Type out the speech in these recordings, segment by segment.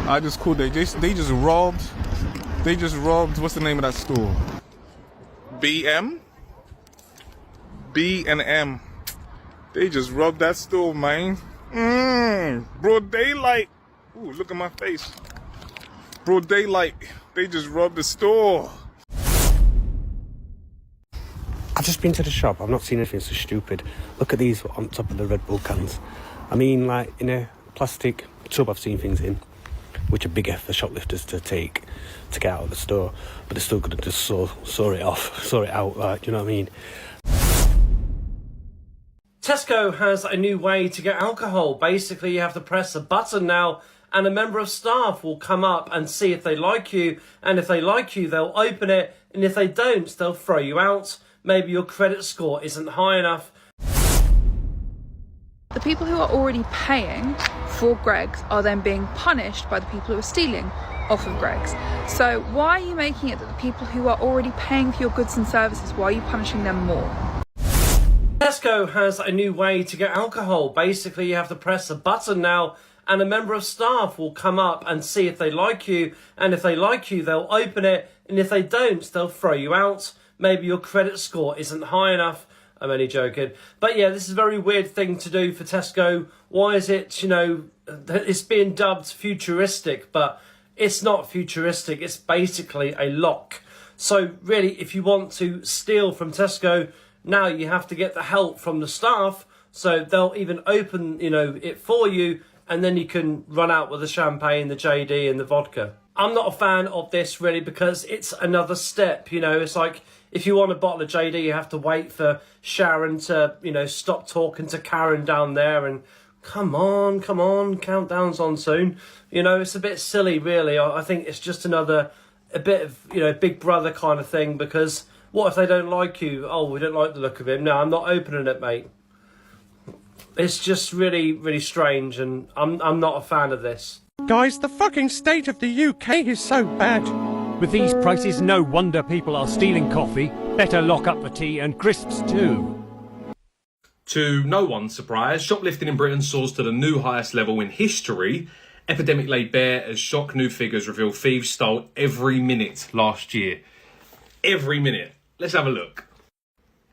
I just called. They just robbed. What's the name of that store? B&M. They just robbed that store, man. Broad daylight. Ooh, look at my face. Broad daylight. They just robbed the store. I've just been to the shop. I've not seen anything so stupid. Look at these on top of the Red Bull cans. I mean, like, in a plastic tub I've seen things in, which are bigger for shoplifters to take to get out of the store, but they're still going to just saw it out, like, you know what I mean? Tesco has a new way to get alcohol. Basically, you have to press a button now, and a member of staff will come up and see if they like you, and if they like you, they'll open it, and if they don't, they'll throw you out. Maybe your credit score isn't high enough. The people who are already paying for Greggs are then being punished by the people who are stealing off of Greggs. So why are you making it that the people who are already paying for your goods and services, why are you punishing them more? Tesco has a new way to get alcohol. Basically, you have to press a button now, and a member of staff will come up and see if they like you, and if they like you, they'll open it, and if they don't, they'll throw you out. Maybe your credit score isn't high enough. I'm only joking. But yeah, this is a very weird thing to do for Tesco. Why is it, it's being dubbed futuristic, but it's not futuristic. It's basically a lock. So really, if you want to steal from Tesco, now you have to get the help from the staff. So they'll even open, it for you, and then you can run out with the champagne, the JD and the vodka. I'm not a fan of this really because it's another step, it's like if you want a bottle of JD, you have to wait for Sharon to, stop talking to Karen down there and come on, countdown's on soon. It's a bit silly really. I think it's just a bit of, Big Brother kind of thing, because what if they don't like you? Oh, we don't like the look of him. No, I'm not opening it, mate. It's just really, really strange, and I'm not a fan of this. Guys, the fucking state of the UK is so bad. With these prices, no wonder people are stealing coffee. Better lock up the tea and crisps too. To no one's surprise, shoplifting in Britain soars to the new highest level in history. Epidemic laid bare as shock new figures reveal thieves stole every minute last year. Every minute. Let's have a look.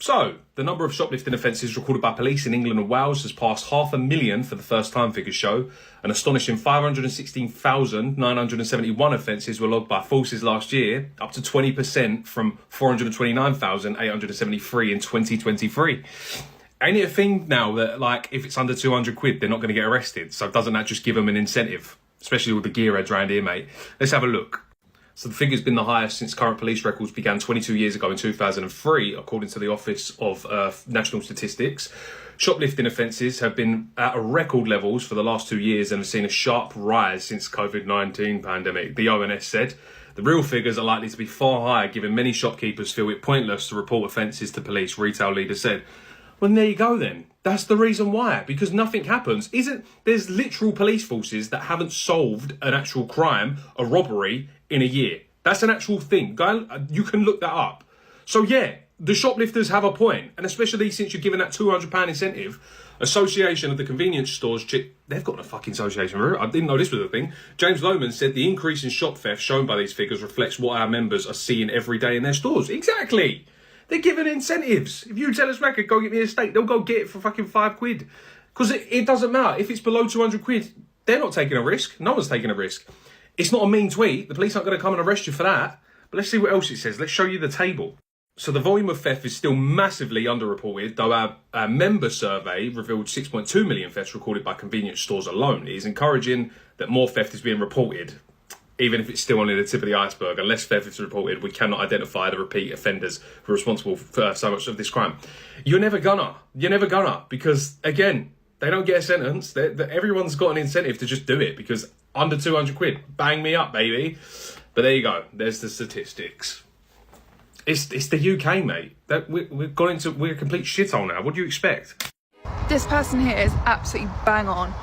So, the number of shoplifting offences recorded by police in England and Wales has passed 500,000 for the first time figures show. An astonishing 516,971 offences were logged by forces last year, up to 20% from 429,873 in 2023. Ain't it a thing now that, like, if it's under 200 quid, they're not going to get arrested? So doesn't that just give them an incentive? Especially with the gearheads around here, mate. Let's have a look. So the figure's been the highest since current police records began 22 years ago in 2003, according to the Office of National Statistics. Shoplifting offences have been at record levels for the last 2 years and have seen a sharp rise since COVID-19 pandemic. The ONS said the real figures are likely to be far higher, given many shopkeepers feel it pointless to report offences to police, retail leaders said. Well, there you go then. That's the reason why, because nothing happens. There's literal police forces that haven't solved an actual crime, a robbery, in a year. That's an actual thing. You can look that up. So yeah, the shoplifters have a point, and especially since you're giving that £200 incentive. Association of the Convenience Stores, they've got a fucking association. I didn't know this was a thing. James Lohman said the increase in shop theft shown by these figures reflects what our members are seeing every day in their stores. Exactly. They're giving incentives. If you tell us, Racket, go get me a steak, they'll go get it for fucking £5. Because it doesn't matter. If it's below 200 quid, they're not taking a risk. No one's taking a risk. It's not a mean tweet. The police aren't going to come and arrest you for that. But let's see what else it says. Let's show you the table. So the volume of theft is still massively underreported, though our member survey revealed 6.2 million thefts recorded by convenience stores alone. It is encouraging that more theft is being reported, even if it's still only the tip of the iceberg. Unless theft is reported, we cannot identify the repeat offenders who are responsible for so much of this crime. You're never gonna, because again, they don't get a sentence. Everyone's got an incentive to just do it, because under 200 quid, bang me up, baby. But there you go. There's the statistics. It's the UK, mate. We're a complete shithole now. What do you expect? This person here is absolutely bang on.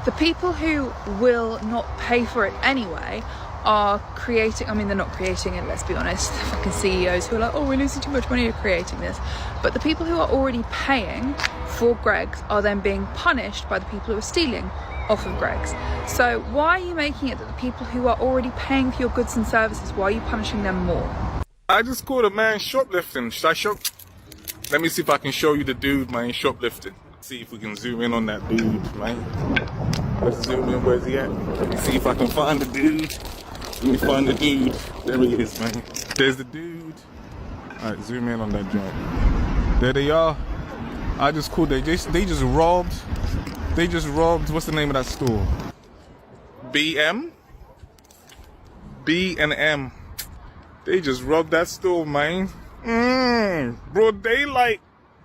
The people who will not pay for it anyway are creating, they're not creating it, let's be honest. The fucking CEOs who are like, oh, we're losing too much money creating this. But the people who are already paying for Greggs are then being punished by the people who are stealing off of Greggs. So why are you making it that the people who are already paying for your goods and services, why are you punishing them more? I just caught a man shoplifting. Should I show? Let me see if I can show you the dude, man, shoplifting. See if we can zoom in on that dude, man. Let's zoom in. Where's he at? Let me see if I can find the dude. Let me find the dude. There he is, man. There's the dude. All right, zoom in on that joint. There they are. I just called. They just robbed. They just robbed. What's the name of that store? BM. B&M. They just robbed that store, man. Broad daylight.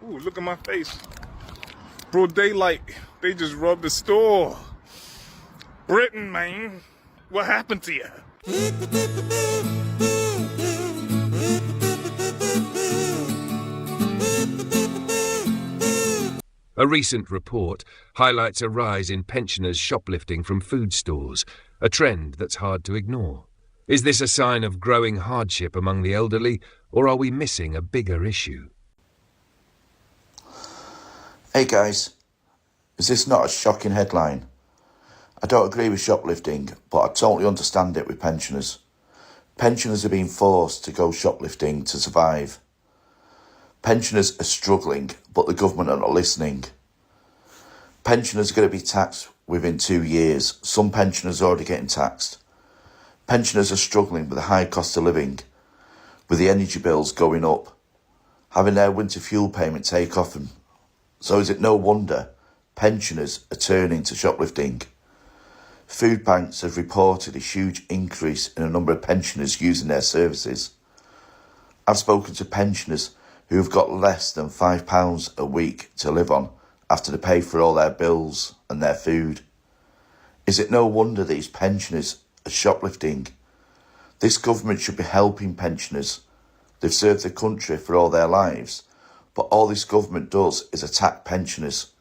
Ooh, look at my face. Broad daylight. They just robbed the store. Britain, man. What happened to you? A recent report highlights a rise in pensioners shoplifting from food stores, a trend that's hard to ignore. Is this a sign of growing hardship among the elderly, or are we missing a bigger issue? Hey guys, is this not a shocking headline? I don't agree with shoplifting, but I totally understand it with pensioners. Pensioners are being forced to go shoplifting to survive. Pensioners are struggling, but the government are not listening. Pensioners are going to be taxed within 2 years. Some pensioners are already getting taxed. Pensioners are struggling with the high cost of living, with the energy bills going up, having their winter fuel payment take off them. So is it no wonder pensioners are turning to shoplifting? Food banks have reported a huge increase in the number of pensioners using their services. I've spoken to pensioners who have got less than £5 a week to live on after they pay for all their bills and their food. Is it no wonder these pensioners are shoplifting? This government should be helping pensioners. They've served the country for all their lives, but all this government does is attack pensioners.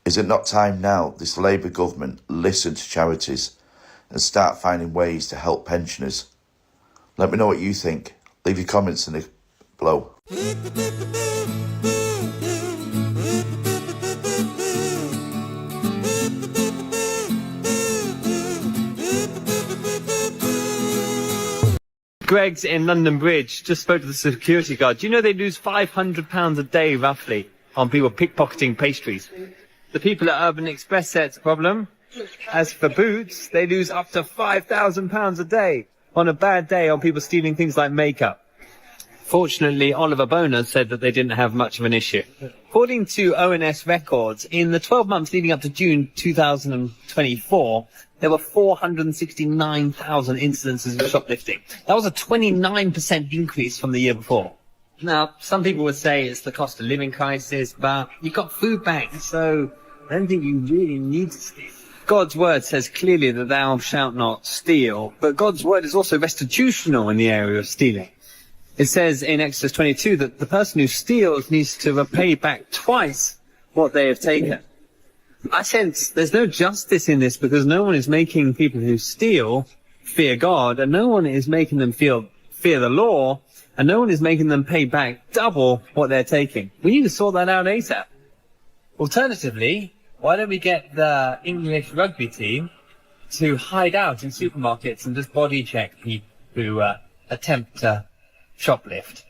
Is it not time now this Labour government listen to charities and start finding ways to help pensioners? Let me know what you think. Leave your comments in the below. Greggs in London Bridge just spoke to the security guard. Do you know they lose £500 a day, roughly, on people pickpocketing pastries? The people at Urban Express say it's a problem. As for Boots, they lose up to £5,000 a day on a bad day on people stealing things like makeup. Fortunately, Oliver Boner said that they didn't have much of an issue. According to ONS records, in the 12 months leading up to June 2024, there were 469,000 incidences of shoplifting. That was a 29% increase from the year before. Now, some people would say it's the cost of living crisis, but you've got food banks, so I don't think you really need to steal. God's word says clearly that thou shalt not steal, but God's word is also restitutional in the area of stealing. It says in Exodus 22 that the person who steals needs to repay back twice what they have taken. I sense there's no justice in this because no one is making people who steal fear God, and no one is making them fear the law, and no one is making them pay back double what they're taking. We need to sort that out ASAP. Alternatively, why don't we get the English rugby team to hide out in supermarkets and just body check people who attempt to shoplift,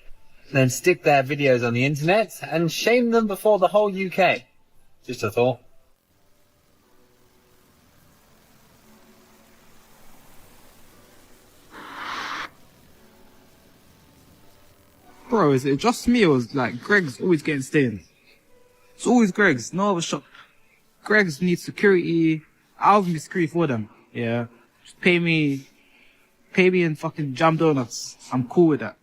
then stick their videos on the internet and shame them before the whole UK. Just a thought. Bro, is it just me or is like Greggs always getting stains? It's always Greggs, no other shop. Greggs needs security. I'll be security for them. Yeah. Just pay me in fucking jam donuts. I'm cool with that.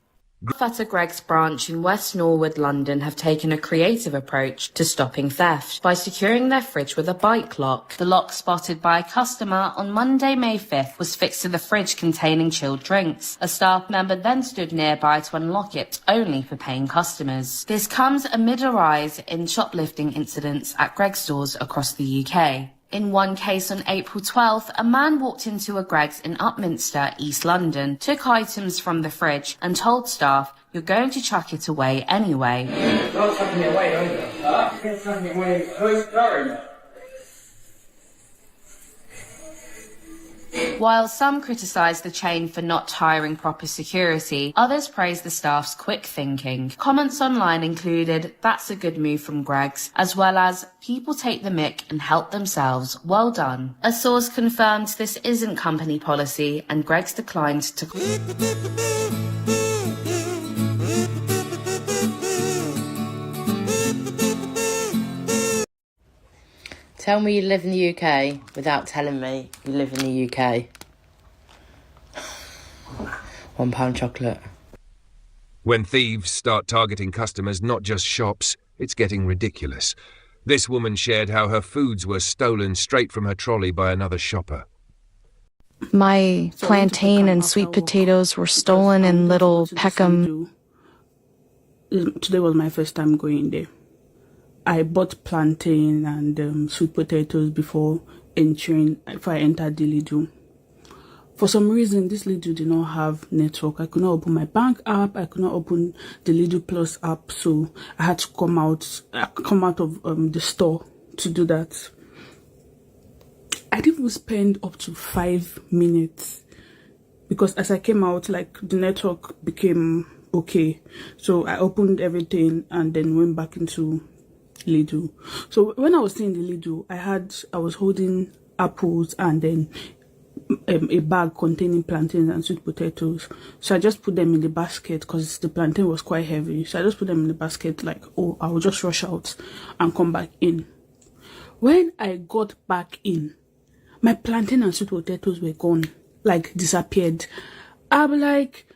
At a Greggs branch in West Norwood, London, have taken a creative approach to stopping theft by securing their fridge with a bike lock. The lock spotted by a customer on Monday, May 5th, was fixed to the fridge containing chilled drinks. A staff member then stood nearby to unlock it, only for paying customers. This comes amid a rise in shoplifting incidents at Greggs stores across the UK. In one case on April 12th, a man walked into a Greggs in Upminster, East London, took items from the fridge and told staff, "You're going to chuck it away anyway." Not chucking it away, are you? Chucking it away. Who's going? While some criticise the chain for not hiring proper security, others praise the staff's quick thinking. Comments online included, "That's a good move from Greggs," as well as, "People take the mick and help themselves, well done." A source confirmed this isn't company policy and Greggs declined to... Tell me you live in the UK without telling me you live in the UK. £1 chocolate. When thieves start targeting customers, not just shops, it's getting ridiculous. This woman shared how her foods were stolen straight from her trolley by another shopper. My plantain and sweet potatoes were stolen in Little Peckham. Today was my first time going there. I bought plantain and sweet potatoes before I entered the Lidl. For some reason, this Lidl did not have network. I could not open my bank app. I could not open the Lidl Plus app, so I had to come out of the store to do that. I didn't even spend up to 5 minutes because as I came out, like, the network became okay. So I opened everything and then went back into Lidl. So when I was staying in the Lidl, I was holding apples and then a bag containing plantains and sweet potatoes. So I just put them in the basket because the plantain was quite heavy. So I just put them in the basket like, oh, I will just rush out and come back in. When I got back in, my plantain and sweet potatoes were gone, like disappeared. I'm like,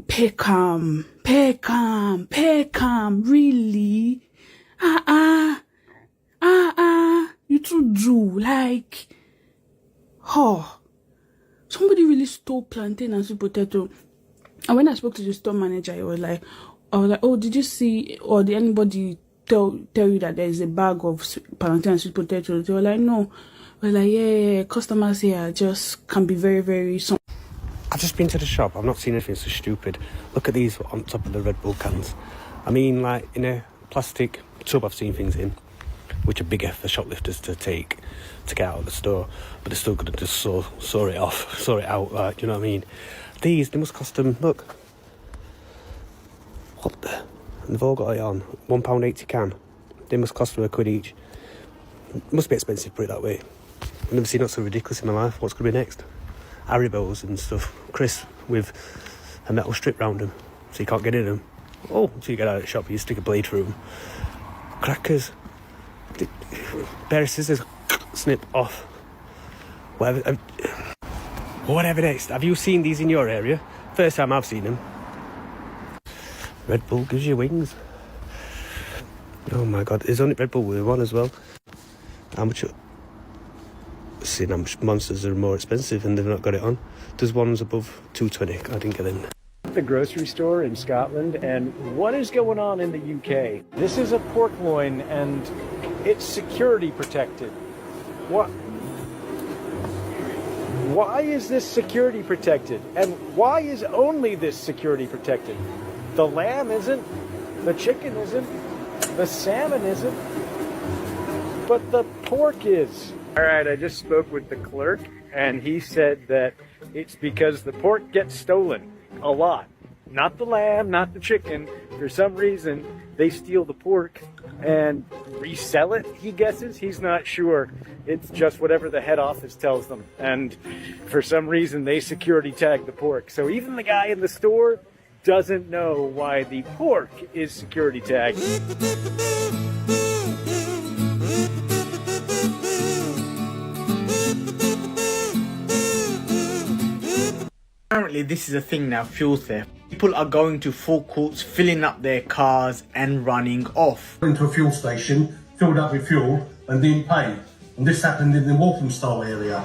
Peckham, really? You too do, like, somebody really stole plantain and sweet potato. And when I spoke to the store manager, I was like, oh, did you see, or did anybody tell you that there is a bag of plantain and sweet potatoes? They were like, no. We're like, yeah, customers here just can be very, very... I've just been to the shop. I've not seen anything so stupid. Look at these on top of the Red Bull cans. I mean, like, in a plastic tub I've seen things in, which are bigger for shoplifters to take to get out of the store, but they're still going to just saw it out, like, do you know what I mean? These, they must cost them, look. What the? And they've all got it on. £1.80 can. They must cost them £1 each. It must be expensive, put it that way. I've never seen that so ridiculous in my life. What's going to be next? Haribos and stuff. Crisp with a metal strip round them, so you can't get in them. Oh, so you get out of the shop, you stick a blade through them. Crackers. Pair of scissors. Snip off. Whatever next. Have you seen these in your area? First time I've seen them. Red Bull gives you wings. Oh my god, there's only Red Bull with one as well. How much? Seeing how much Monsters are more expensive and they've not got it on. There's ones above £2.20. I didn't get in. The grocery store in Scotland, and what is going on in the UK? This is a pork loin and it's security protected. What? Why is this security protected? And why is only this security protected? The lamb isn't, the chicken isn't, the salmon isn't, but the pork is. All right, I just spoke with the clerk and he said that it's because the pork gets stolen a lot. Not the lamb, not the chicken. For some reason, they steal the pork and resell it, he guesses. He's not sure. It's just whatever the head office tells them. And for some reason, they security tag the pork. So even the guy in the store doesn't know why the pork is security tagged. Apparently this is a thing now, fuel theft. People are going to forecourts, filling up their cars and running off. Into a fuel station, filled up with fuel and didn't pay. And this happened in the Walthamstow area.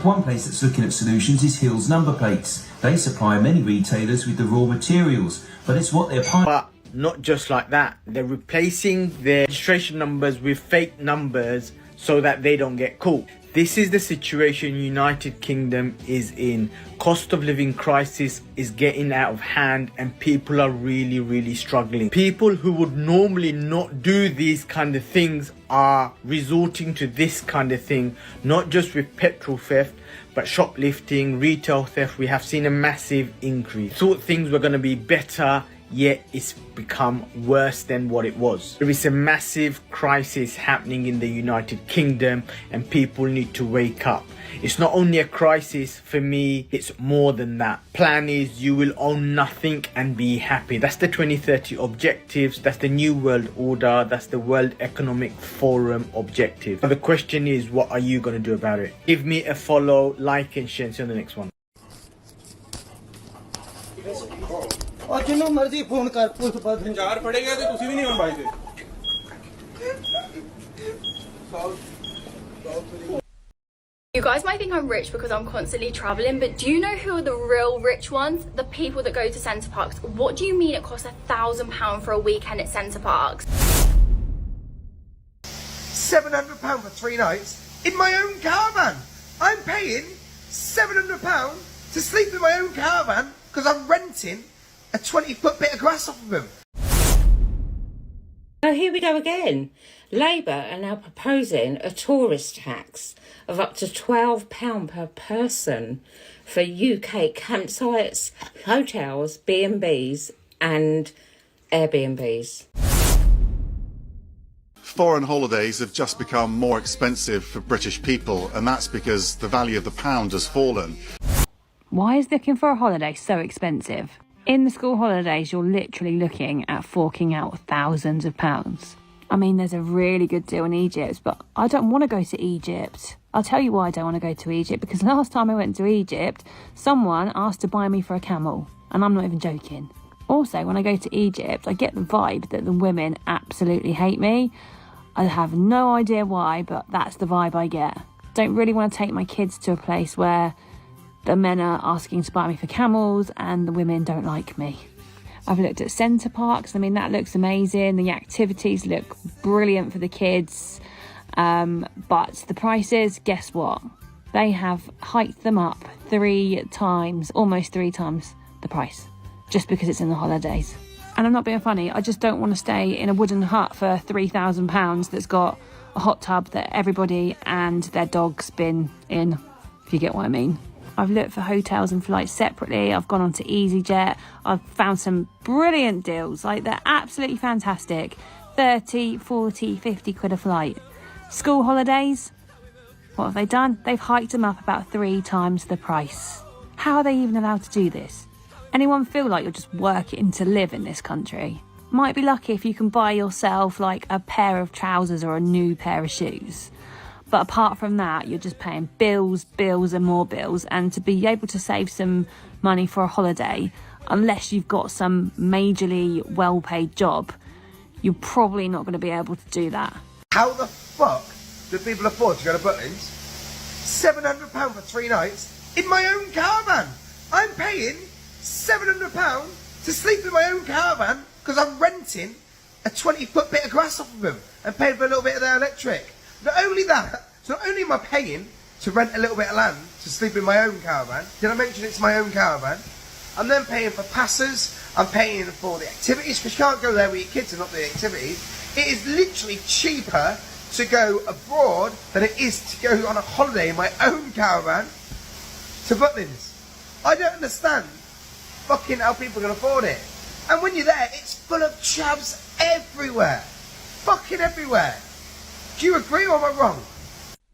One place that's looking at solutions is Hills number plates. They supply many retailers with the raw materials, but it's what they're... But not just like that. They're replacing their registration numbers with fake numbers so that they don't get caught. This is the situation United Kingdom is in. Cost of living crisis is getting out of hand and people are really struggling. People who would normally not do these kind of things are resorting to this kind of thing, not just with petrol theft, but shoplifting, retail theft. We have seen a massive increase. Thought things were going to be better, yet it's become worse than what it was. There is a massive crisis happening in the United Kingdom and people need to wake up. It's not only a crisis for me, it's more than that. Plan is you will own nothing and be happy. That's the 2030 objectives, that's the New World Order, that's the World Economic Forum objective. The question is, what are you going to do about it? Give me a follow, like and share. See you on the next one. ਜਿੰਨੂੰ ਮਰਜ਼ੀ phone ਕਰ police ਬਾਦ ਹਜ਼ਾਰ ਫੜੇਗਾ ਤੇ ਤੁਸੀਂ ਵੀ ਨਹੀਂ ਹੁਣ ਭਾਈਦੇ You guys might think I'm rich because I'm constantly travelling, but do you know who are the real rich ones? The people that go to Centre Parks. What do you mean it costs £1,000 for a weekend at Centre Parks? £700 for 3 nights in my own caravan. I'm paying £700 to sleep in my own caravan because I'm renting a 20-foot bit of grass off of him. Now here we go again. Labour are now proposing a tourist tax of up to £12 per person for UK campsites, hotels, B&Bs and Airbnbs. Foreign holidays have just become more expensive for British people, and that's because the value of the pound has fallen. Why is looking for a holiday so expensive? In the school holidays, you're literally looking at forking out thousands of pounds. I mean, there's a really good deal in Egypt, but I don't want to go to Egypt. I'll tell you why I don't want to go to Egypt, because last time I went to Egypt, someone asked to buy me for a camel, and I'm not even joking. Also, when I go to Egypt, I get the vibe that the women absolutely hate me. I have no idea why, but that's the vibe I get. Don't really want to take my kids to a place where the men are asking to buy me for camels and the women don't like me. I've looked at Centre Parks. I mean, that looks amazing. The activities look brilliant for the kids. But the prices, guess what? They have hiked them up 3 times, almost 3 times the price, just because it's in the holidays. And I'm not being funny. I just don't want to stay in a wooden hut for £3,000 that's got a hot tub that everybody and their dog's been in, if you get what I mean. I've looked for hotels and flights separately. I've gone on to EasyJet. I've found some brilliant deals. Like, they're absolutely fantastic. 30, 40, 50 quid a flight. School holidays, what have they done? They've hiked them up about 3 times the price. How are they even allowed to do this? Anyone feel like you're just working to live in this country? Might be lucky if you can buy yourself like a pair of trousers or a new pair of shoes. But apart from that, you're just paying bills, bills and more bills. And to be able to save some money for a holiday, unless you've got some majorly well-paid job, you're probably not going to be able to do that. How the fuck do people afford to go to Butlins? £700 for 3 nights in my own caravan. I'm paying £700 to sleep in my own caravan because I'm renting a 20-foot bit of grass off of him and paying for a little bit of their electric. Not only that, so not only am I paying to rent a little bit of land to sleep in my own caravan, did I mention it's my own caravan? I'm then paying for passes, I'm paying for the activities, because you can't go there with your kids and not do the activities. It is literally cheaper to go abroad than it is to go on a holiday in my own caravan to Butlins. I don't understand fucking how people can afford it. And when you're there, it's full of chavs everywhere. Fucking everywhere. Do you agree or am I wrong?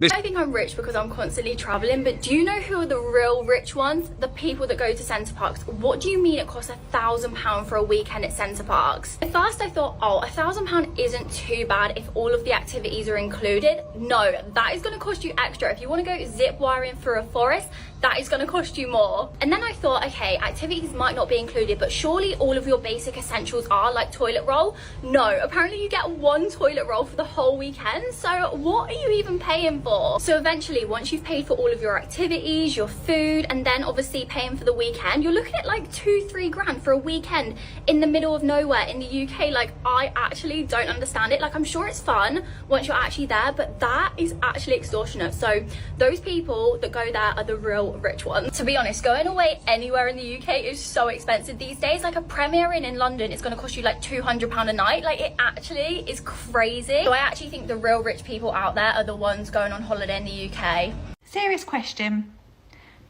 I think I'm rich because I'm constantly travelling, but do you know who are the real rich ones? The people that go to Centre Parks. What do you mean it costs £1,000 for a weekend at Centre Parks? At first I thought, oh, £1,000 isn't too bad if all of the activities are included. No, that is going to cost you extra. If you want to go zip wiring through a forest, that is going to cost you more. And then I thought, okay, activities might not be included, but surely all of your basic essentials are, like toilet roll. No, apparently you get 1 toilet roll for the whole weekend. So what are you even paying for? for. So eventually, once you've paid for all of your activities, your food, and then obviously paying for the weekend, you're looking at like 2-3 grand for a weekend in the middle of nowhere in the UK. Like, I actually don't understand it. Like, I'm sure it's fun once you're actually there, but that is actually extortionate. So those people that go there are the real rich ones. To be honest, going away anywhere in the UK is so expensive these days. Like, a Premier Inn in London is going to cost you like £200 a night. Like, it actually is crazy. So I actually think the real rich people out there are the ones going on holiday in the UK. Serious question.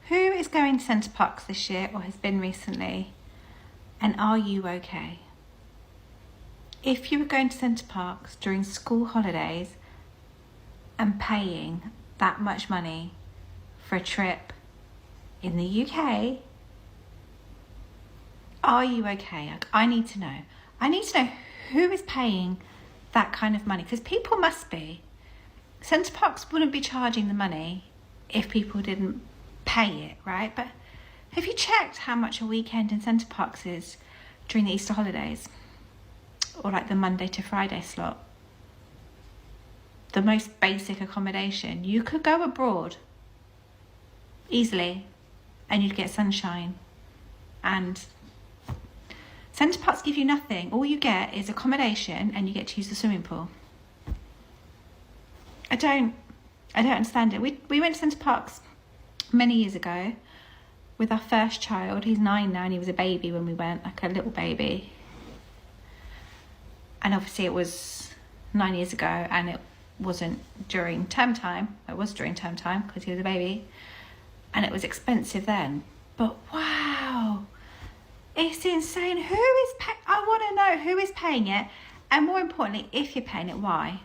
Who is going to Centre Parks this year or has been recently? And are you okay? If you were going to Centre Parks during school holidays and paying that much money for a trip in the UK, are you okay? I need to know. I need to know who is paying that kind of money, because people must be. Centre Parks wouldn't be charging the money if people didn't pay it, right? But have you checked how much a weekend in Centre Parks is during the Easter holidays? Or like the Monday to Friday slot? The most basic accommodation. You could go abroad easily and you'd get sunshine. And Centre Parks give you nothing. All you get is accommodation and you get to use the swimming pool. I don't understand it. We went to Centre Parks many years ago with our first child. He's 9 now and he was a baby when we went, like a little baby. And obviously it was 9 years ago and it wasn't during term time. It was during term time because he was a baby. And it was expensive then. But wow, it's insane. Who is I want to know who is paying it. And more importantly, if you're paying it, why?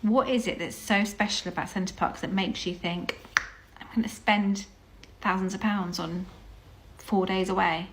What is it that's so special about Centre Parks that makes you think, I'm going to spend thousands of pounds on 4 days away?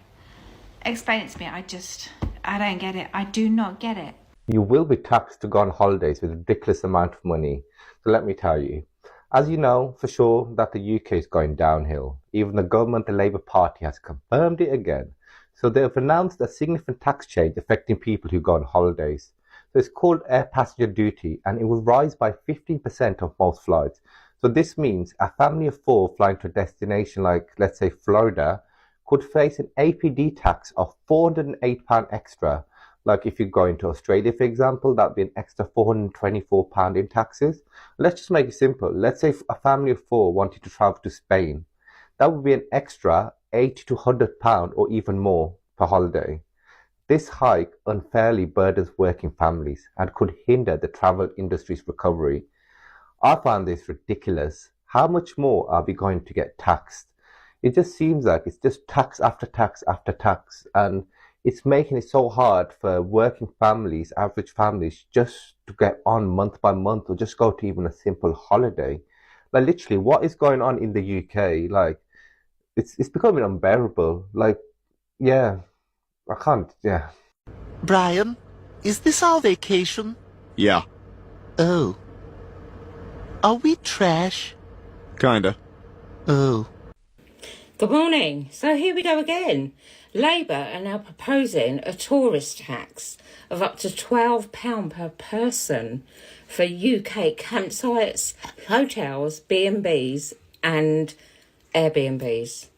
Explain it to me. I don't get it. I do not get it. You will be taxed to go on holidays with a ridiculous amount of money. So let me tell you. As you know for sure that the UK is going downhill. Even the government, the Labour Party, has confirmed it again. So they have announced a significant tax change affecting people who go on holidays. So it's called air passenger duty and it will rise by 15% of most flights. So this means a family of 4 flying to a destination like, let's say, Florida, could face an APD tax of £408 extra. Like if you go into Australia, for example, that would be an extra £424 in taxes. Let's just make it simple. Let's say a family of 4 wanted to travel to Spain. That would be an extra £80 to £100 or even more per holiday. This hike unfairly burdens working families and could hinder the travel industry's recovery. I find this ridiculous. How much more are we going to get taxed? It just seems like it's just tax after tax after tax, and it's making it so hard for working families, average families, just to get on month by month or just go to even a simple holiday. Like literally, what is going on in the UK? Like, it's becoming unbearable. Like, yeah, I can't, yeah. Brian, is this our vacation? Yeah. Oh. Are we trash? Kinda. Oh. Good morning. So here we go again. Labour are now proposing a tourist tax of up to £12 per person for UK campsites, hotels, B&Bs and Airbnbs.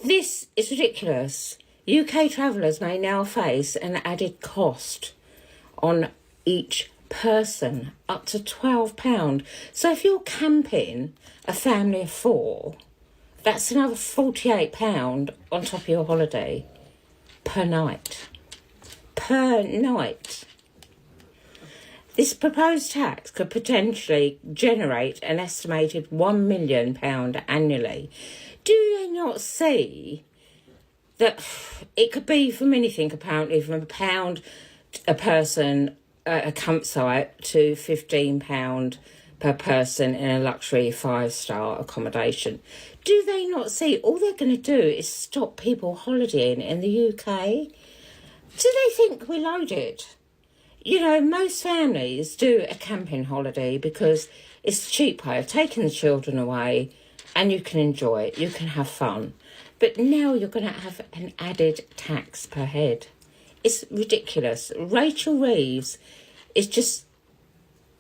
This is ridiculous. UK travellers may now face an added cost on each person, up to £12. So if you're camping a family of 4, that's another £48 on top of your holiday per night. Per night. This proposed tax could potentially generate an estimated £1 million annually. Do they not see that it could be from anything, apparently, from £1 a person at a campsite to £15 per person in a luxury 5-star accommodation? Do they not see all they're going to do is stop people holidaying in the UK? Do they think we're loaded? You know, most families do a camping holiday because it's a cheap way of taking the children away and you can enjoy it, you can have fun. But now you're going to have an added tax per head. It's ridiculous. Rachel Reeves is just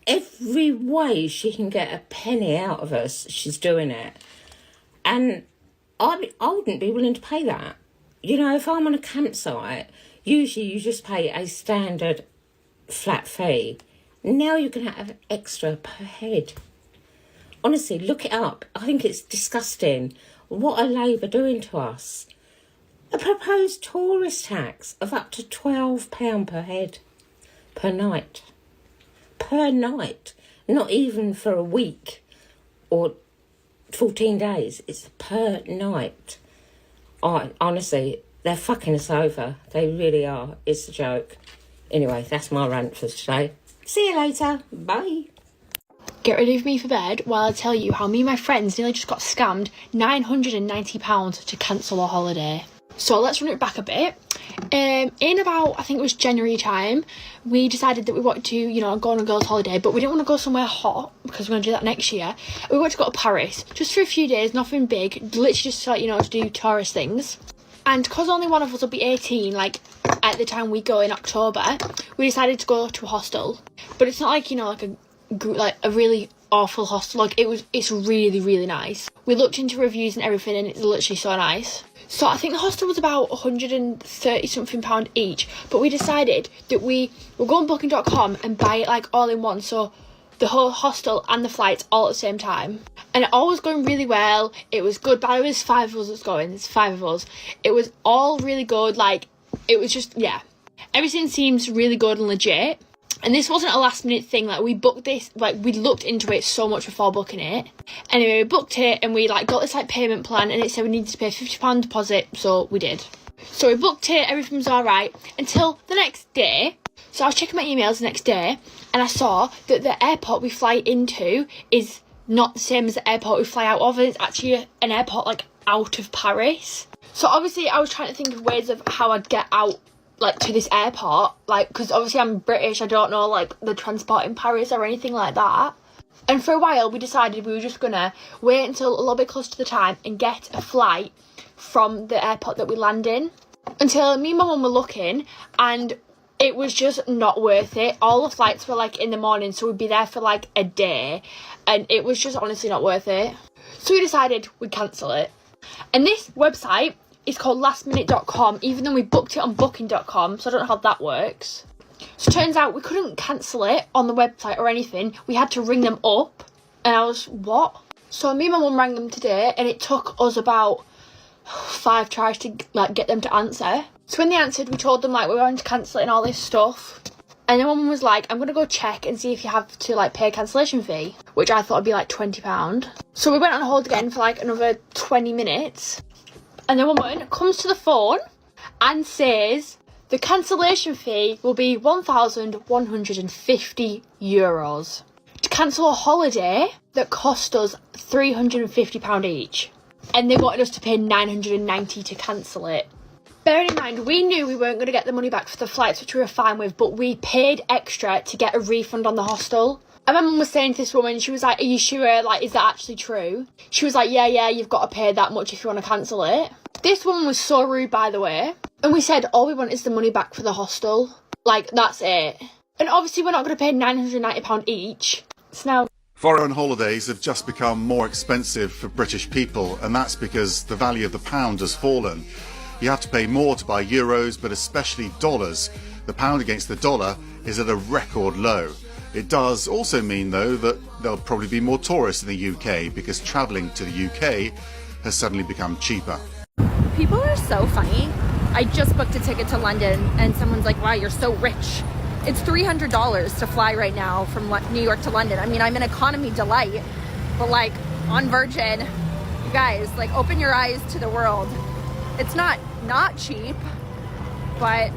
every way she can get a penny out of us, she's doing it. And I wouldn't be willing to pay that. You know, if I'm on a campsite, usually you just pay a standard flat fee. Now you can have extra per head. Honestly, look it up. I think it's disgusting. What are Labour doing to us? A proposed tourist tax of up to £12 per head per night. Per night. Not even for a week or 14 days. It's per night. Honestly, they're fucking us over. They really are. It's a joke. Anyway, that's my rant for today. See you later. Bye. Get ready with me for bed while I tell you how me and my friends nearly just got scammed £990 to cancel our holiday. So let's run it back a bit. In about, I think it was January time, we decided that we wanted to, you know, go on a girls' holiday, but we didn't want to go somewhere hot because we're going to do that next year. We wanted to go to Paris, just for a few days, nothing big, literally just to, like, you know, to do tourist things. And because only one of us will be 18, like, at the time we go in October, we decided to go to a hostel. But it's not like, you know, like a really awful hostel. Like, it's really, really nice. We looked into reviews and everything, and it's literally so nice. So I think the hostel was about £130 something each, but we decided that we will go on booking.com and buy it like all in one, so the whole hostel and the flights all at the same time. And it all was going really well. It was good. By the way, there's 5 of us that's going. There's 5 of us. It was all really good. Like, it was just, yeah. Everything seems really good and legit. And this wasn't a last minute thing. Like, we booked this, like, we looked into it so much before booking it. Anyway, we booked it and we, like, got this, like, payment plan, and it said we needed to pay £50 deposit, so we did. So we booked it, everything was alright, until the next day. So I was checking my emails the next day, and I saw that the airport we fly into is not the same as the airport we fly out of, and it's actually an airport, like, out of Paris. So obviously I was trying to think of ways of how I'd get out, like, to this airport, like, because obviously I'm British, I don't know, like, the transport in Paris or anything like that. And for a while we decided we were just gonna wait until a little bit close to the time and get a flight from the airport that we land in. Until me and my mum were looking, and it was just not worth it. All the flights were, like, in the morning, so we'd be there for, like, a day, and it was just honestly not worth it. So we decided we'd cancel it. And this website, it's called lastminute.com, even though we booked it on booking.com, so I don't know how that works. So it turns out we couldn't cancel it on the website or anything. We had to ring them up, and I was, what? So me and my mum rang them today, and it took us about 5 tries to, like, get them to answer. So when they answered, we told them, like, we were going to cancel it and all this stuff. And then my mum was like, I'm going to go check and see if you have to, like, pay a cancellation fee, which I thought would be, like, £20. So we went on hold again for, like, another 20 minutes. And the woman comes to the phone and says the cancellation fee will be €1,150 to cancel a holiday that cost us £350 each. And they wanted us to pay $990 to cancel it. Bearing in mind, we knew we weren't going to get the money back for the flights, which we were fine with, but we paid extra to get a refund on the hostel. And my mum was saying to this woman, she was like, are you sure? Like, is that actually true? She was like, yeah, you've got to pay that much if you want to cancel it. This woman was so rude, by the way. And we said, all we want is the money back for the hostel. Like, that's it. And obviously we're not going to pay £990 each. So now... Foreign holidays have just become more expensive for British people, and that's because the value of the pound has fallen. You have to pay more to buy euros, but especially dollars. The pound against the dollar is at a record low. It does also mean, though, that there'll probably be more tourists in the UK because travelling to the UK has suddenly become cheaper. People are so funny. I just booked a ticket to London and someone's like, wow, you're so rich. It's $300 to fly right now from New York to London. I mean, I'm an economy delight, but, like, on Virgin, you guys, like, open your eyes to the world. It's not cheap, but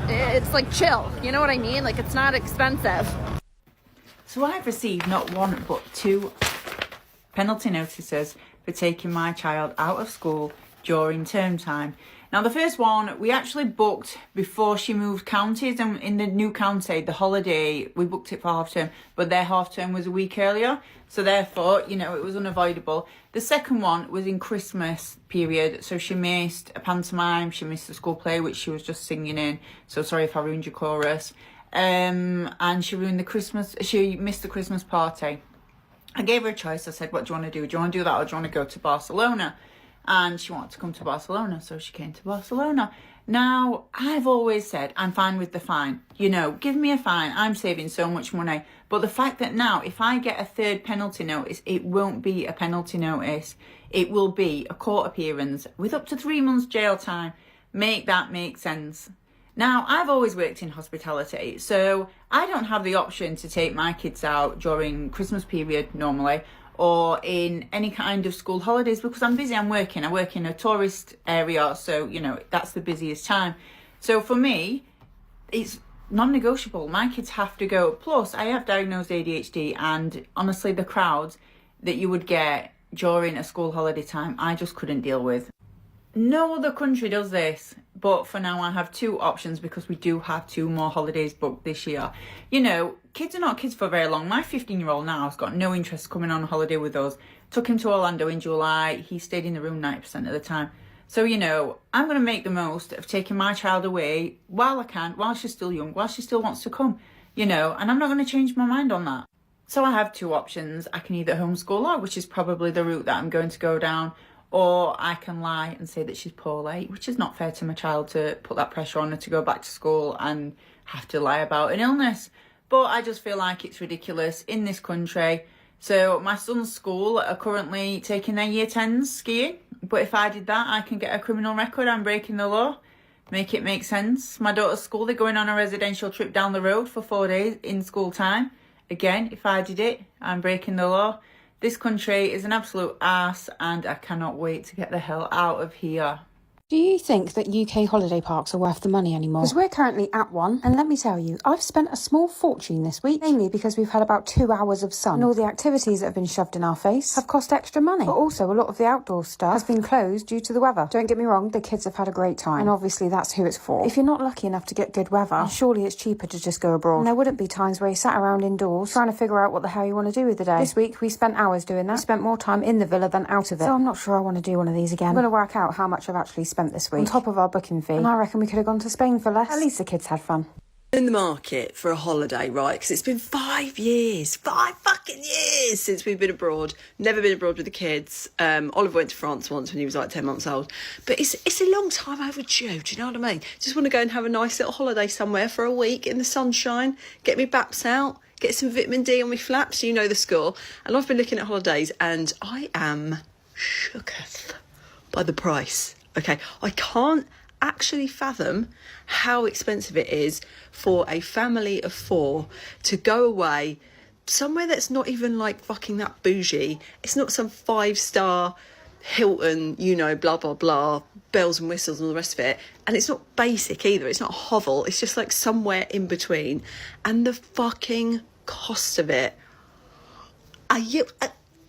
it's, like, chill. You know what I mean? Like, it's not expensive. So I've received not one but 2 penalty notices for taking my child out of school during term time. Now, the first one, we actually booked before she moved counties, and in the new county, the holiday, we booked it for half term, but their half term was a week earlier. So therefore, you know, it was unavoidable. The second one was in Christmas period. So she missed a pantomime, she missed the school play, which she was just singing in. So sorry if I ruined your chorus. and she ruined the Christmas. She missed the Christmas party. I gave her a choice. I said, what do you want to do? Do you want to do that or do you want to go to Barcelona? And she wanted to come to Barcelona, so she came to Barcelona. Now, I've always said I'm fine with the fine. You know, give me a fine. I'm saving so much money. But the fact that now, if I get a third penalty notice, it won't be a penalty notice. It will be a court appearance with up to 3 months jail time. Make that make sense. Now, I've always worked in hospitality, so I don't have the option to take my kids out during Christmas period normally, or in any kind of school holidays because I'm busy, I'm working. I work in a tourist area, so, you know, that's the busiest time. So for me, it's non-negotiable. My kids have to go. Plus, I have diagnosed ADHD, and honestly, the crowds that you would get during a school holiday time, I just couldn't deal with. No other country does this, but for now I have 2 options because we do have 2 more holidays booked this year. You know, kids are not kids for very long. My 15-year-old now has got no interest coming on a holiday with us. Took him to Orlando in July. He stayed in the room 90% of the time. So, you know, I'm going to make the most of taking my child away while I can, while she's still young, while she still wants to come, you know, and I'm not going to change my mind on that. So I have 2 options. I can either homeschool her, which is probably the route that I'm going to go down, or I can lie and say that she's poorly, which is not fair to my child to put that pressure on her to go back to school and have to lie about an illness. But I just feel like it's ridiculous in this country. So my son's school are currently taking their year 10s skiing. But if I did that, I can get a criminal record. I'm breaking the law. Make it make sense. My daughter's school, they're going on a residential trip down the road for 4 days in school time. Again, if I did it, I'm breaking the law. This country is an absolute arse and I cannot wait to get the hell out of here. Do you think that UK holiday parks are worth the money anymore? Because we're currently at one, and let me tell you, I've spent a small fortune this week, mainly because we've had about 2 hours of sun, and all the activities that have been shoved in our face have cost extra money. But also, a lot of the outdoor stuff has been closed due to the weather. Don't get me wrong, the kids have had a great time, and obviously that's who it's for. If you're not lucky enough to get good weather, surely it's cheaper to just go abroad. And there wouldn't be times where you sat around indoors trying to figure out what the hell you want to do with the day. This week, we spent hours doing that. We spent more time in the villa than out of it. So I'm not sure I want to do one of these again. I'm going to work out how much I've actually spent this week on top of our booking fee, and I reckon we could have gone to Spain for less. At least the kids had fun. In the market for a holiday, right? Because it's been 5 years, 5 fucking years since we've been abroad. Never been abroad with the kids. Oliver went to France once when he was like 10 months old. But it's a long time overdue, do you know what I mean? Just want to go and have a nice little holiday somewhere for a week in the sunshine, get me baps out, get some vitamin D on my flaps, you know the score. And I've been looking at holidays and I am shooketh by the price. Okay, I can't actually fathom how expensive it is for a family of 4 to go away somewhere that's not even like fucking that bougie. It's not some 5-star Hilton, you know, blah, blah, blah, bells and whistles and all the rest of it. And it's not basic either. It's not a hovel. It's just like somewhere in between. And the fucking cost of it. Are you...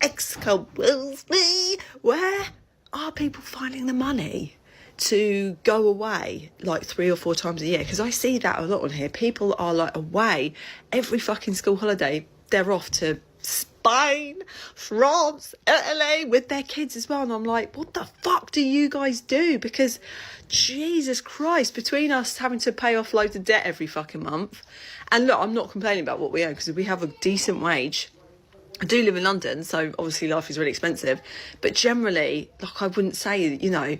excuse me? Where are people finding the money to go away like 3 or 4 times a year? Because I see that a lot on here. People are like away every fucking school holiday. They're off to Spain, France, Italy with their kids as well. And I'm like, what the fuck do you guys do? Because Jesus Christ, between us having to pay off loads of debt every fucking month. And look, I'm not complaining about what we earn because we have a decent wage. I do live in London, so obviously life is really expensive. But generally, like, I wouldn't say, you know,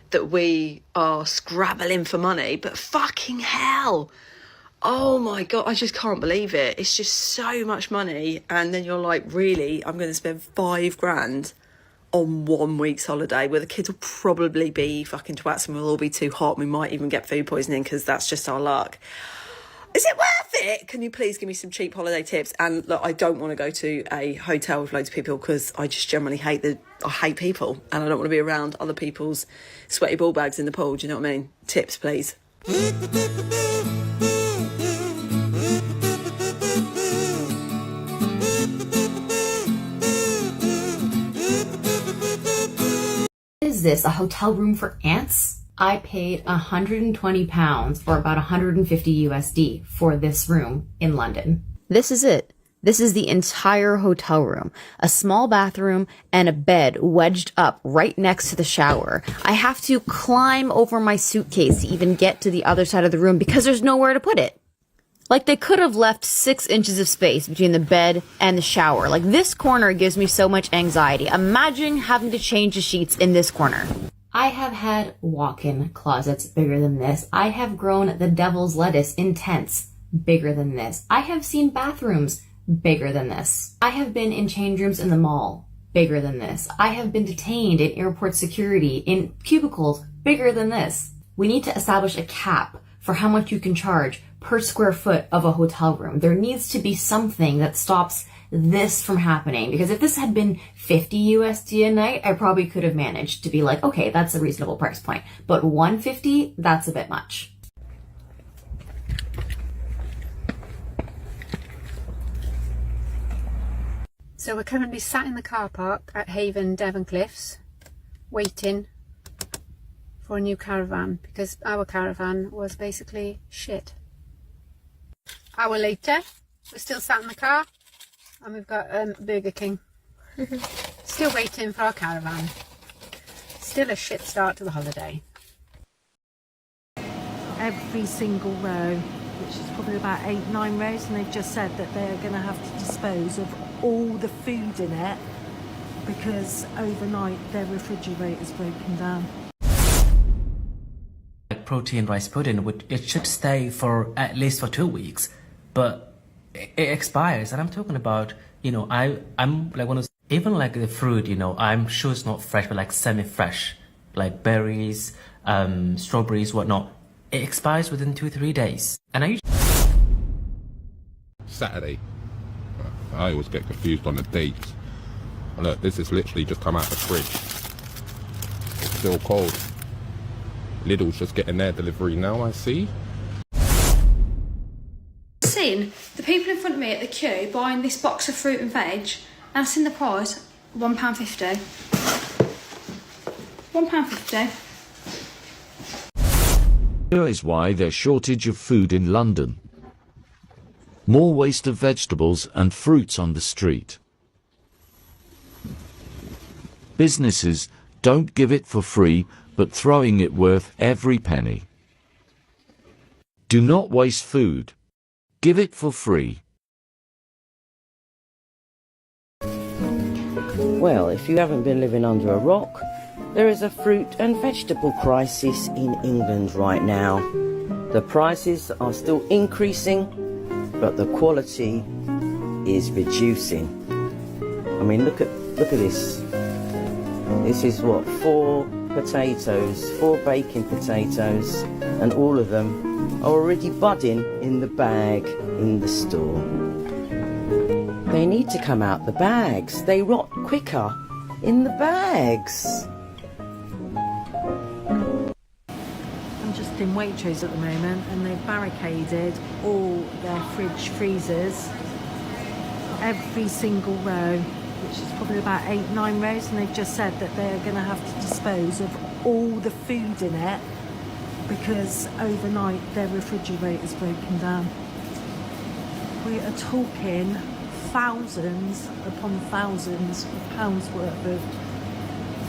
that we are scrabbling for money. But fucking hell. Oh my God, I just can't believe it. It's just so much money. And then you're like, really? I'm going to spend 5 grand on 1 week's holiday where the kids will probably be fucking twats and we'll all be too hot. We might even get food poisoning because that's just our luck. Is it worth it? Can you please give me some cheap holiday tips? And look, I don't want to go to a hotel with loads of people because I just generally hate people and I don't want to be around other people's sweaty ball bags in the pool. Do you know what I mean? Tips, please. Is this a hotel room for ants? I paid £120 or about 150 USD for this room in London. This is it. This is the entire hotel room. A small bathroom and a bed wedged up right next to the shower. I have to climb over my suitcase to even get to the other side of the room because there's nowhere to put it. Like, they could have left 6 inches of space between the bed and the shower. Like, this corner gives me so much anxiety. Imagine having to change the sheets in this corner. I have had walk-in closets bigger than this. I have grown the devil's lettuce in tents bigger than this. I have seen bathrooms bigger than this. I have been in change rooms in the mall bigger than this. I have been detained in airport security in cubicles bigger than this. We need to establish a cap for how much you can charge per square foot of a hotel room. There needs to be something that stops this from happening, because if this had been 50 USD a night, I probably could have managed to be like, okay, that's a reasonable price point. But 150, that's a bit much. So we're currently sat in the car park at Haven Devon Cliffs, waiting for a new caravan, because our caravan was basically shit. Hour later, we're still sat in the car, and we've got Burger King. Still waiting for our caravan. Still a shit start to the holiday. Every single row, which is probably about 8-9 rows, and they've just said that they're going to have to dispose of all the food in it because overnight their refrigerator's broken down. Protein rice pudding, it should stay for at least for 2 weeks, but it expires. And I'm talking about, I'm like one of those, even like the fruit, I'm sure it's not fresh, but like semi-fresh, like berries, strawberries, whatnot. It expires within 2-3 days. And I Saturday. I always get confused on the dates. Look, this is literally just come out the fridge. It's still cold. Lidl's just getting their delivery now, I see. Seen the people in front of me at the queue buying this box of fruit and veg, and I've seen the price, £1.50. £1.50. Here is why there's shortage of food in London. More waste of vegetables and fruits on the street. Businesses don't give it for free, but throwing it worth every penny. Do not waste food. Give it for free. Well, if you haven't been living under a rock, there is a fruit and vegetable crisis in England right now. The prices are still increasing, but the quality is reducing. I mean, look at this. This is what, 4 potatoes, 4 baking potatoes, and all of them are already budding in the bag in the store. They need to come out the bags. They rot quicker in the bags. I'm just in Waitrose at the moment, and they've barricaded all their fridge freezers, every single row, which is probably about 8-9 rows, and they've just said that they're going to have to dispose of all the food in it because overnight their refrigerator's broken down. We are talking thousands upon thousands of pounds worth of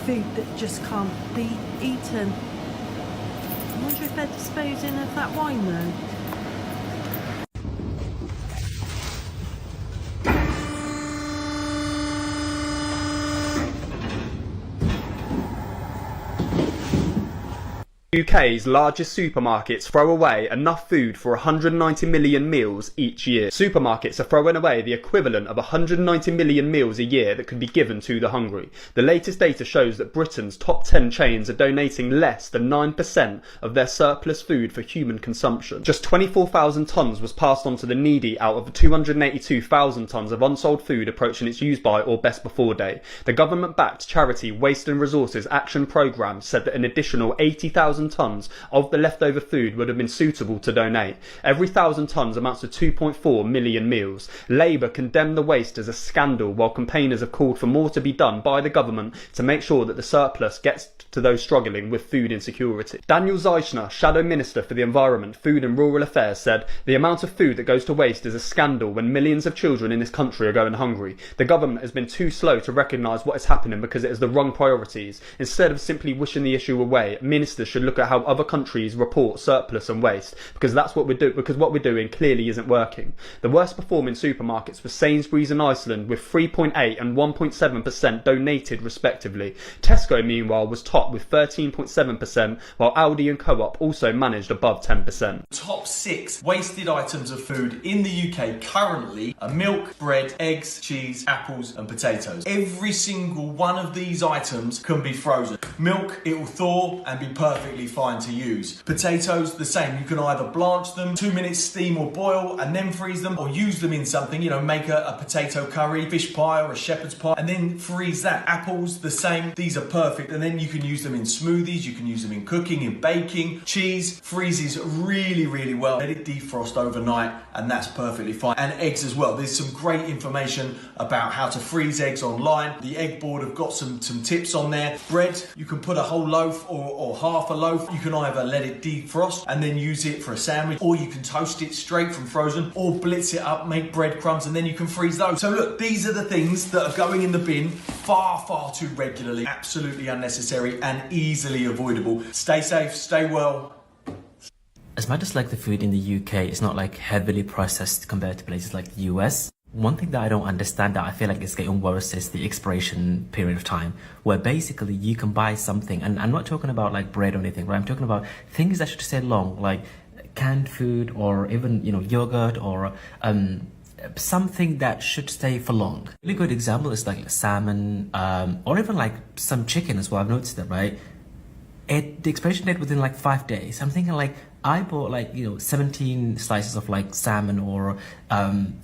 food that just can't be eaten. I wonder if they're disposing of that wine though. UK's largest supermarkets throw away enough food for 190 million meals each year. Supermarkets are throwing away the equivalent of 190 million meals a year that could be given to the hungry. The latest data shows that Britain's top 10 chains are donating less than 9% of their surplus food for human consumption. Just 24,000 tonnes was passed on to the needy out of the 282,000 tonnes of unsold food approaching its use-by or best before day. The government-backed charity Waste and Resources Action Programme said that an additional 80,000 tonnes of the leftover food would have been suitable to donate. Every 1,000 tonnes amounts to 2.4 million meals. Labour condemned the waste as a scandal, while campaigners have called for more to be done by the government to make sure that the surplus gets to those struggling with food insecurity. Daniel Zeichner, Shadow Minister for the Environment, Food and Rural Affairs, said the amount of food that goes to waste is a scandal when millions of children in this country are going hungry. The government has been too slow to recognise what is happening because it has the wrong priorities. Instead of simply wishing the issue away, ministers should look at how other countries report surplus and waste, because that's what we're doing, because what we're doing clearly isn't working. The worst performing supermarkets were Sainsbury's and Iceland with 3.8 and 1.7% donated respectively. Tesco meanwhile was top with 13.7%, while Aldi and Co-op also managed above 10%. Top 6 wasted items of food in the UK currently are milk, bread, eggs, cheese, apples and potatoes. Every single one of these items can be frozen. Milk, it will thaw and be perfectly fine to use. Potatoes, the same. You can either blanch them, 2 minutes steam or boil and then freeze them, or use them in something, you know, make a potato curry, fish pie or a shepherd's pie and then freeze that. Apples, the same. These are perfect, and then you can use them in smoothies, you can use them in cooking, in baking. Cheese freezes really, really well. Let it defrost overnight and that's perfectly fine. And eggs as well. There's some great information about how to freeze eggs online. The Egg Board have got some tips on there. Bread, you can put a whole loaf or half a loaf. You can either let it defrost and then use it for a sandwich, or you can toast it straight from frozen, or blitz it up, make breadcrumbs, and then you can freeze those. So look, these are the things that are going in the bin far too regularly, absolutely unnecessary and easily avoidable. Stay safe, stay well. As much as like the food in the UK is not like heavily processed compared to places like the US, one thing that I don't understand that I feel like is getting worse is the expiration period of time, where basically you can buy something, and I'm not talking about like bread or anything, but I'm talking about things that should stay long, like canned food or even, you know, yogurt or something that should stay for long. A really good example is like salmon, or even like some chicken as well. I've noticed that, right? The expiration date within like 5 days. I'm thinking like, I bought like, you know, 17 slices of like salmon or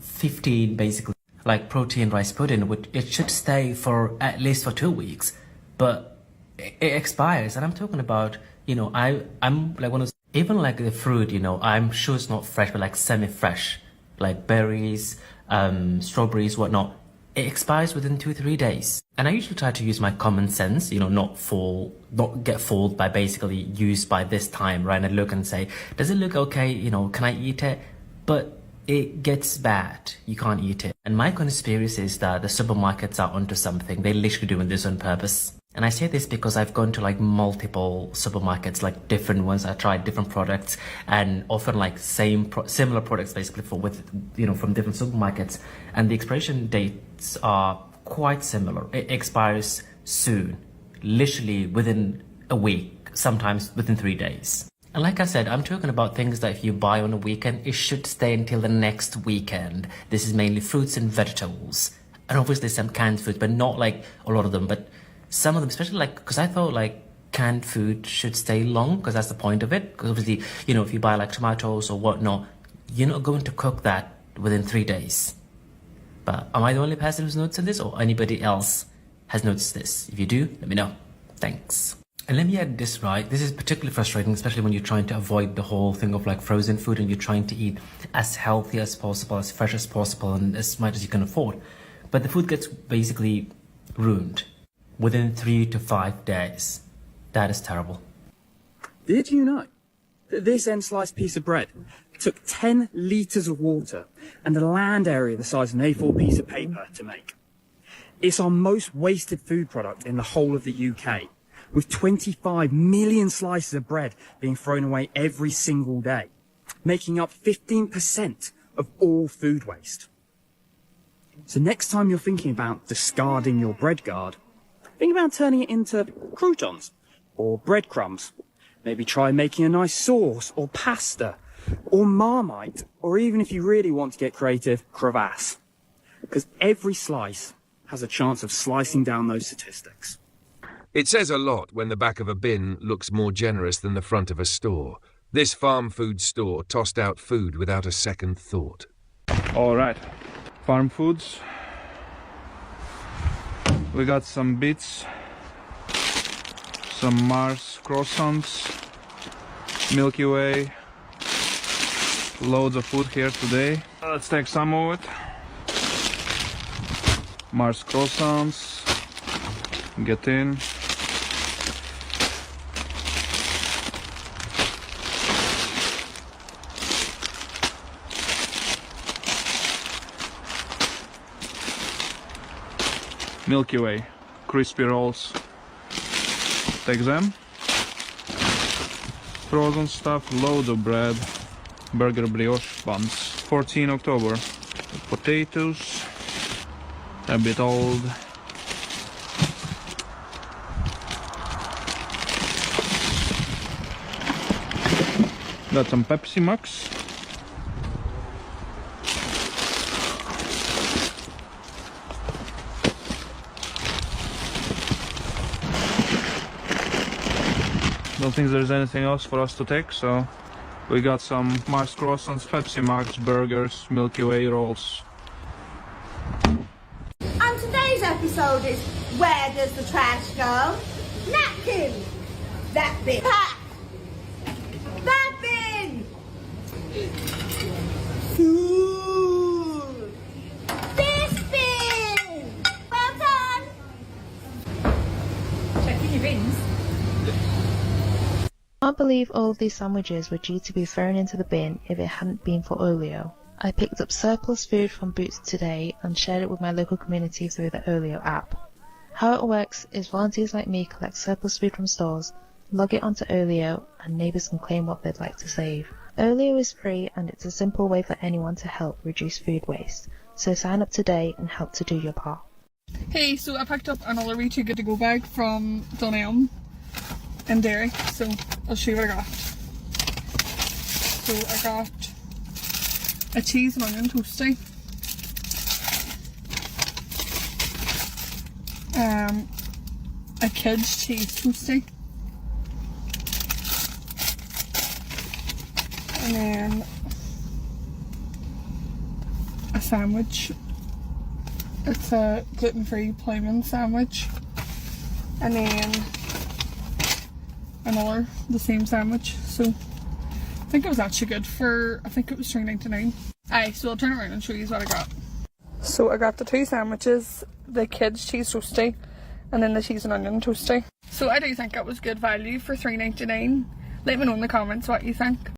15 basically like protein rice pudding, which it should stay for at least for 2 weeks, but it expires. And I'm talking about, you know, I'm like one of those, even like the fruit, you know, I'm sure it's not fresh, but like semi-fresh, like berries, strawberries, whatnot. It expires within 2-3 days. And I usually try to use my common sense, you know, not get fooled by basically use by this time, right? And I look and say, does it look okay? You know, can I eat it? But it gets bad. You can't eat it. And my conspiracy is that the supermarkets are onto something. They're literally doing this on purpose. And I say this because I've gone to like multiple supermarkets, like different ones. I tried different products and often like similar products basically from different supermarkets. And the expiration dates are quite similar. It expires soon, literally within a week, sometimes within 3 days. And like I said, I'm talking about things that if you buy on a weekend, it should stay until the next weekend. This is mainly fruits and vegetables. And obviously some canned food, but not like a lot of them, but some of them, especially like, because I thought like canned food should stay long, because that's the point of it. Because obviously, you know, if you buy like tomatoes or whatnot, you're not going to cook that within 3 days. But am I the only person who's noticed this, or anybody else has noticed this? If you do, let me know. Thanks. And let me add this, right? This is particularly frustrating, especially when you're trying to avoid the whole thing of like frozen food and you're trying to eat as healthy as possible, as fresh as possible, and as much as you can afford. But the food gets basically ruined within 3 to 5 days. That is terrible. Did you know that this end-sliced piece of bread took 10 litres of water and a land area the size of an A4 piece of paper to make? It's our most wasted food product in the whole of the UK, with 25 million slices of bread being thrown away every single day, making up 15% of all food waste. So next time you're thinking about discarding your bread guard, think about turning it into croutons or breadcrumbs. Maybe try making a nice sauce or pasta or Marmite, or even if you really want to get creative, crevasse. Because every slice has a chance of slicing down those statistics. It says a lot when the back of a bin looks more generous than the front of a store. This farm food store tossed out food without a second thought. All right, farm foods. We got some bits, some Mars croissants, Milky Way, loads of food here today. Let's take some of it. Mars croissants, get in. Milky Way, crispy rolls, take them. Frozen stuff, loads of bread, burger brioche buns. 14 October. Potatoes, a bit old. Got some Pepsi Max. Don't think there's anything else for us to take, so we got some Mars croissants, Pepsi Max, burgers, Milky Way rolls. And today's episode is where does the trash go? Napkins! That bin! Pack! That bin! Food! This bin! Well done! Checking your bins. I can't believe all of these sandwiches were due to be thrown into the bin if it hadn't been for Olio. I picked up surplus food from Brits today and shared it with my local community through the Olio app. How it works is volunteers like me collect surplus food from stores, log it onto Olio, and neighbours can claim what they'd like to save. Olio is free and it's a simple way for anyone to help reduce food waste, so sign up today and help to do your part. Hey, so I picked up another wee too good to go bag from Dunelm in Derry, so I'll show you what I got. So I got a cheese and onion toasty, a kid's cheese toasty, and then a sandwich. It's a gluten-free ploughman sandwich, and then another, the same sandwich. So I think it was actually good for, I think it was $3.99. Aye, so I'll turn around and show you what I got. So I got the two sandwiches, the kids cheese toasty, and then the cheese and onion toasty. So I do think it was good value for $3.99. Let me know in the comments what you think.